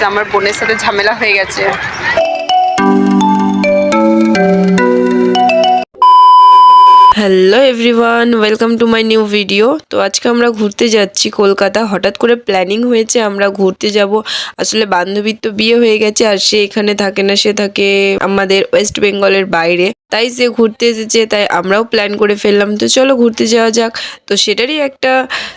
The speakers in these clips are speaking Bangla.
আমার বোনের সাথে ঝামেলা হয়ে গেছে। Hello everyone, welcome to my new video. তো আজকে আমরা ঘুরতে যাচ্ছি কলকাতা। হঠাৎ করে প্ল্যানিং হয়েছে আমরা ঘুরতে যাব। আসলে বান্ধবীর তো বিয়ে হয়ে গেছে আর সে এখানে থাকে না, সে থাকে আমাদের ওয়েস্ট বেঙ্গলের বাইরে। তাই সে ঘুরতে এসেছে, তাই আমরাও প্ল্যান করে ফেললাম তো চলো ঘুরতে যাওয়া যাক। তো সেটারই একটা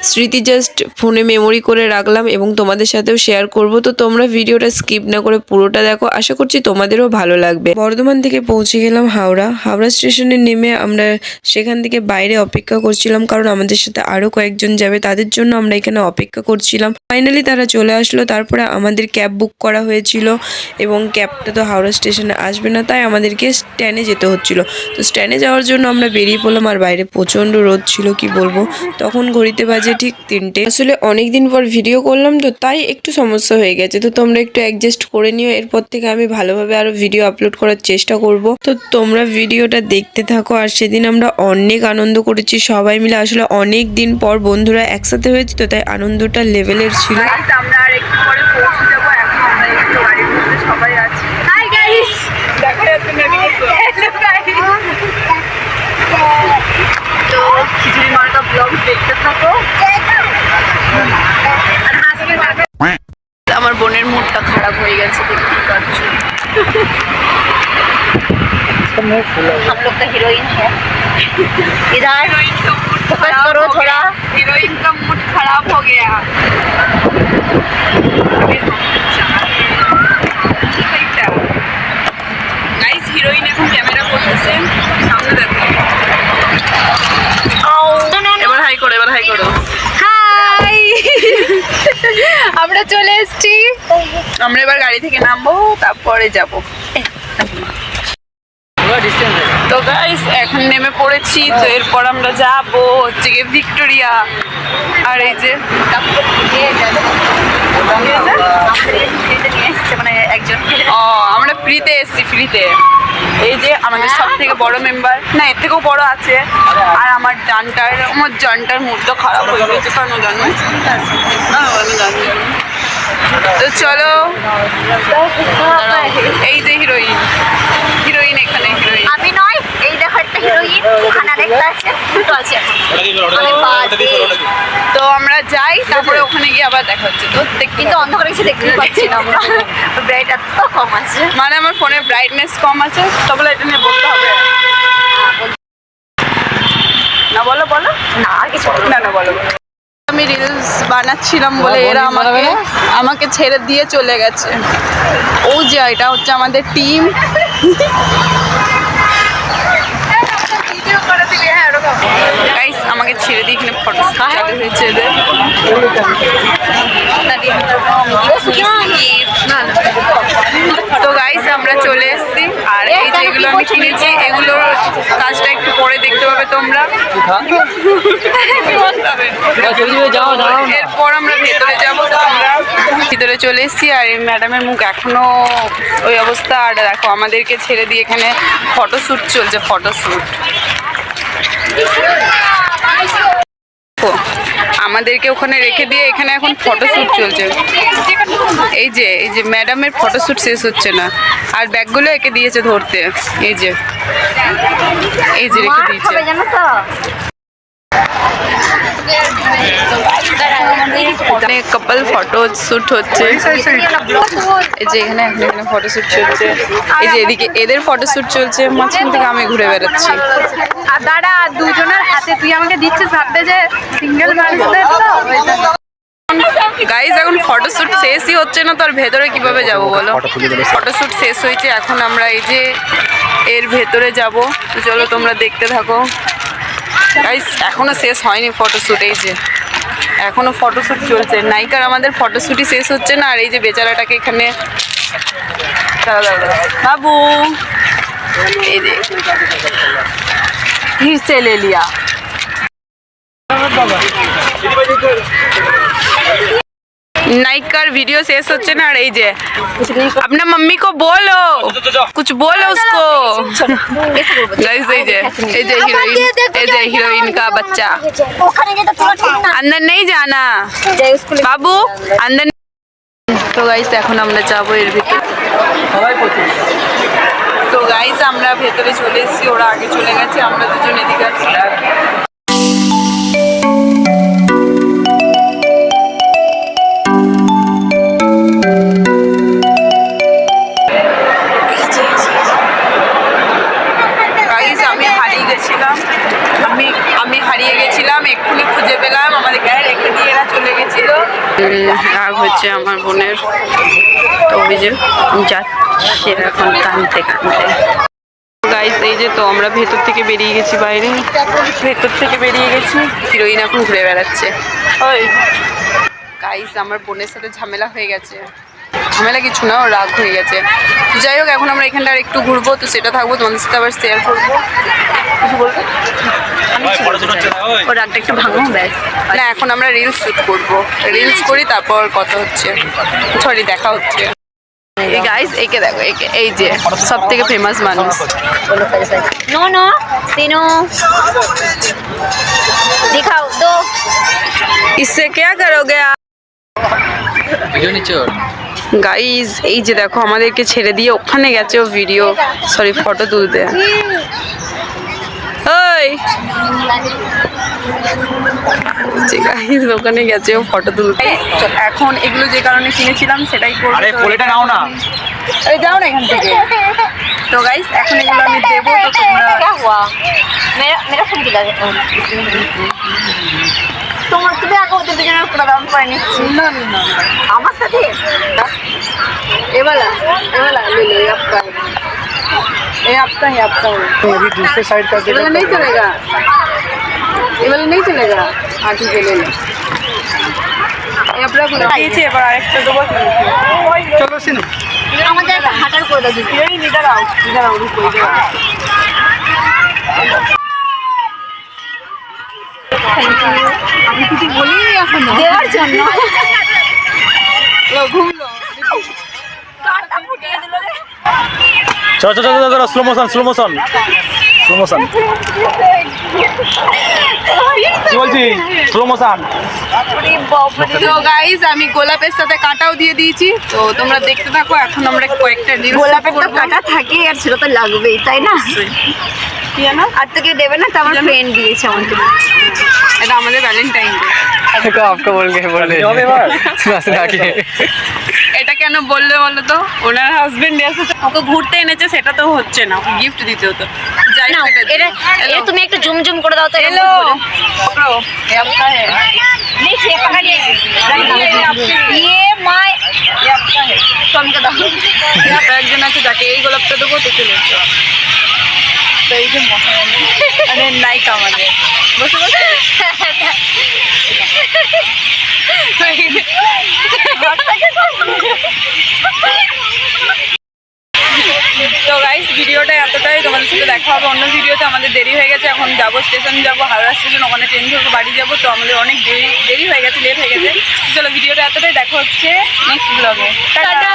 স্মৃতি জাস্ট ফোনে মেমোরি করে রাখলাম এবং তোমাদের সাথেও শেয়ার করব। তো তোমরা ভিডিওটা স্কিপ না করে পুরোটা দেখো, আশা করছি তোমাদেরও ভালো লাগবে। বর্ধমান থেকে পৌঁছে গেলাম হাওড়া স্টেশনে নেমে আমরা সেখান থেকে বাইরে অপেক্ষা করছিলাম, কারণ আমাদের সাথে আরো কয়েকজন যাবে, তাদের জন্য আমরা এখানে অপেক্ষা করছিলাম। ফাইনালি তারা চলে আসলো। তারপরে আমাদের ক্যাব বুক করা হয়েছিল এবং ক্যাবটা তো হাওড়া স্টেশনে আসবে না, তাই আমাদেরকে স্ট্যান্ডে যেতে হচ্ছিল। তো স্ট্যান্ডে যাওয়ার জন্য আমরা বেরিয়ে পড়লাম আর বাইরে প্রচন্ড রোদ ছিল, কি বলবো। তখন ঘড়িতে বাজে ঠিক 3টে। আসলে অনেকদিন পর ভিডিও করলাম তো তাই একটু সমস্যা হয়ে গেছে, তো তোমরা একটু অ্যাডজাস্ট করে নিও। এরপর থেকে আমি ভালোভাবে আরো ভিডিও আপলোড করার চেষ্টা করব। তো তোমরা ভিডিওটা দেখতে থাকো। আর সেদিন আমরা অনেক আনন্দ করেছি সবাই মিলে। আসলে অনেক দিন পর বন্ধুরা একসাথে হয়েছে, তো তাই আনন্দটা লেভেলের ছিল। আমরা আর একটু পরে পৌঁছে যাবো। এখন আমরা একটু গাড়ির মধ্যে সবাই আছি। হাই গাইস, দেখা যাচ্ছে না তো খিচুড়ি মার্কা ব্লগ দেখতে থাকো। আমার বোনের মুডটা খারাপ হয়ে গেছে, দেখতেই পাচ্ছ। हम लोग का हीरोइन है इधर फोकस करो थोड़ा। हीरोइन का मूड खराब हो गया। गाइस हीरोइन এখন ক্যামেরা করতেছে, সামনে দেখো। এবার হাই করো, এবার হাই করো। হাই আমরা চলে এসেছি। আমরা এবার গাড়ি থেকে নামবো, তারপরে যাবো। তো গাইস এখন নেমে পড়েছি। তো এরপর আমরা যাবো হচ্ছে গিয়ে ভিক্টোরিয়া। আর এই যে মানে একজন আমরা ফ্রিতে এসছি, ফ্রিতে। এই যে আমাদের সব থেকে বড় মেম্বার, না এর থেকেও বড় আছে। আর আমার জানটার মুডটা খারাপ হয়ে গেছে, কেন জানো? আমি জানি। তো চলো, এই যে হিরোইন এখানে হিরোইন। আমি নয়, এই দেখো একটা হিরোইন ওখানে আরেকটা আছে, দুটো আছে এখন। তো আমরা যাই, তারপরে ওখানে গিয়ে আবার দেখা হচ্ছে। তো কিন্তু অন্ধকারে কিছু দেখতেই পাচ্ছি না আমরা, ব্রাইট এত কম আছে। মানে আমার ফোনের ব্রাইটনেস কম আছে, তবে এটা নিয়ে বলতে হবে না? বলো বলো না আর কিছু না বলো। আমি রিলস বানাচ্ছিলাম বলে এরা আমাকে ছেড়ে দিয়ে চলে গেছে। ও যে এটা হচ্ছে আমাদের টিম। গাইস আমাকে ছেড়ে দিয়ে এখানে ফটো হয়েছে এদের। তো গাইস আমরা চলে এসেছি। আর এই যেগুলো আমি কিনেছি এগুলোর কাজটা একটু পরে দেখতে পাবে তোমরা। এরপর আমরা ভেতরে যাবো। আমরা ভিতরে চলে এসেছি আর এই ম্যাডামের মুখ এখনো ওই অবস্থা। আর দেখো আমাদেরকে ছেড়ে দিয়ে এখানে ফটোশ্যুট চলছে, ফটোশ্যুট। আমাদেরকে ওখানে রেখে দিয়ে এখানে এখন ফটোশ্যুট চলছে। এই যে ম্যাডামের ফটোশ্যুট শেষ হচ্ছে না। আর ব্যাগগুলো একে দিয়েছে ধরতে, এই যে রেখে দিয়েছে। কাপল ফটো শুট হচ্ছে। এই যে এখানে ফটোশুট চলছে। এই যে এদিকে এদের ফটোশুট চলছে, মাঝখান থেকে আমি ঘুরে বেড়াচ্ছি। আর দাঁড়া, দুজনের হাতে তুই আমাকে দিচ্ছিস, ভাবতে যে সিঙ্গেল মানুষদের তো। গাইজ এখন ফটোশুট শেষই হচ্ছে না, তো আর ভেতরে কিভাবে যাবো বলো? ফটোশুট শেষ হয়েছে, এখন আমরা এই যে এর ভেতরে যাব। তো চলো তোমরা দেখতে থাকো। গাইজ এখনো শেষ হয়নি ফটোশুট, এই যে এখনো ফটোশুট চলছে। নায়িকার আমাদের ফটোশুটই শেষ হচ্ছে না। আর এই যে বেচারাটাকে এখানে বাবু, এই যে হিরসে লে লিয়া। नायिकार वीडियो शेष होच्छे ना। और এই যে अपना मम्मी को बोलो, कुछ बोलो उसको। गाइस এই যে हीरोइन का बच्चा। अंदर नहीं जाना बाबू, अंदर তো গাইস এখন আমরা যাবো এর ভিতরে। তো গাইস আমরা ভেতরে চলে এসেছি, ওরা আগে চলে গেছে, আমরা দুজন এদিকে আছি। গাইস আমি হারিয়ে গেছিলাম, আমি হারিয়ে গেছিলাম, এক্ষুনি খুঁজে পেলাম, আমাদের গায়ে রেখে দিয়ে এরা চলে গেছিল। রাগ হচ্ছে আমার বোনের, তো ওই যে যাচ্ছে এখন কাঁদতে কাঁদতে। গাইস এই যে তো আমরা ভেতর থেকে বেরিয়ে গেছি, বাইরে ভেতর থেকে বেরিয়ে গেছি, হিরোইন এখন ঘুরে বেড়াচ্ছে। ওই গাইস আমার বোনের সাথে ঝামেলা হয়ে গেছে, ঝামেলা কিছু না, ও রাগ হয়ে গেছে। যাই হোক এখন আমরা এখানটা আর একটু ঘুরবো, তো সেটা থাকবো তোমাদের সাথে আবার শেয়ার করবো। কিছু বলবো? ও রাগটা একটু ভাঙো ব্যাস। না এখন আমরা রিলস শ্যুট করবো, রিলস করি তারপর কথা হচ্ছে, সরি দেখা হচ্ছে। এই গাইস একে দেখো, একে, এই যে সব থেকে ফেমাস মানুষ। नो नो तीनों दिखाओ दो। इससे क्या करोगे आप? গাইজ এই যে দেখো আমাদেরকে ছেড়ে দিয়ে ওখানে গেছে ও ভিডিও, সরি ফটো তুলতে। ওই যে গাইজ ওখানে গেছে ও ফটো তুলতে। এখন এগুলো যে কারণে কিনেছিলাম সেটাই করবো। আরে কোলেটা নাও না, এই যাও না এখান থেকে। তো গাইজ এখন এগুলো আমি দেবো, তো তোমরা क्या हुआ? मेरा मेरा फोन किधर है? তোমার তুমি আগে ওদের দুজনের পুরো দাম করে নিচ্ছি। না না না আমার সাথে ये वाला ले लो, ये आपका है, ये आपका है, आपका है। तो अभी दूसरे साइड का ये वाला नहीं चलेगा, ये वाला नहीं चलेगा। हाँ ठीक है ले लो, ये अपना को दिएছে, এবার আরেকটা দেবো। चलो सिन আমাদের হাঁটার করে দাও দিদি। এই ইধার আও রুকো ইধার। আমি কিছু বলিনি এখনো দেওয়ার জন্য ঘুমলো। কাটা ফুটিয়ে দিল রে। चलो चलो चलो चलो स्लो मोशन কি বলছি স্লো মোশন। তো গাইজ আমি গোলাপের সাথে কাটাও দিয়ে দিয়েছি, তো তোমরা দেখতে থাকো। এখন আমরা কয়েকটা রিলস গোলাপের তো কাটা থাকে আর সেটা তো লাগবেই, তাই না? কি জানো, আর তো কেউ দেবে না, তো আমার ফ্রেন্ড দিয়েছে আমাকে। এটা আমাদের ভ্যালেন্টাইন ডে। आपको बोल के बोले सुना के এটা কেন বললে বলো তো, ওনার হাজবেন্ড এসেছে, ওকে ঘুরতে এনেছে, সেটা তো হচ্ছে না, গিফট দিতে হতো। যাই না হোক, এটা এটা তুমি একটু জুম জুম করে দাও তো। हेलो पकड़ो, ये आपका है, नीचे पकड़िए। ये माय ये आपका है। तो हमको दाও। यहाँ पे একজন আছে যাকে এই গোলাপটা দেবো, তো চলে এসো। তো এই যে মহারানী, আরে নায়িকা আমাদের, বসে বসে। তো গাইস ভিডিওটা এতটাই, তোমাদের সাথে দেখা হবে অন্য ভিডিওতে। আমাদের দেরি হয়ে গেছে, এখন যাবো স্টেশন, যাবো হাওড়া স্টেশন, ওখানে ট্রেন ধরবো, বাড়ি যাবো। তো আমাদের অনেক দেরি হয়ে গেছে, লেট হয়ে গেছে। চলো ভিডিওটা এতটাই, দেখা হচ্ছে নেক্সট ব্লগে। টাটা।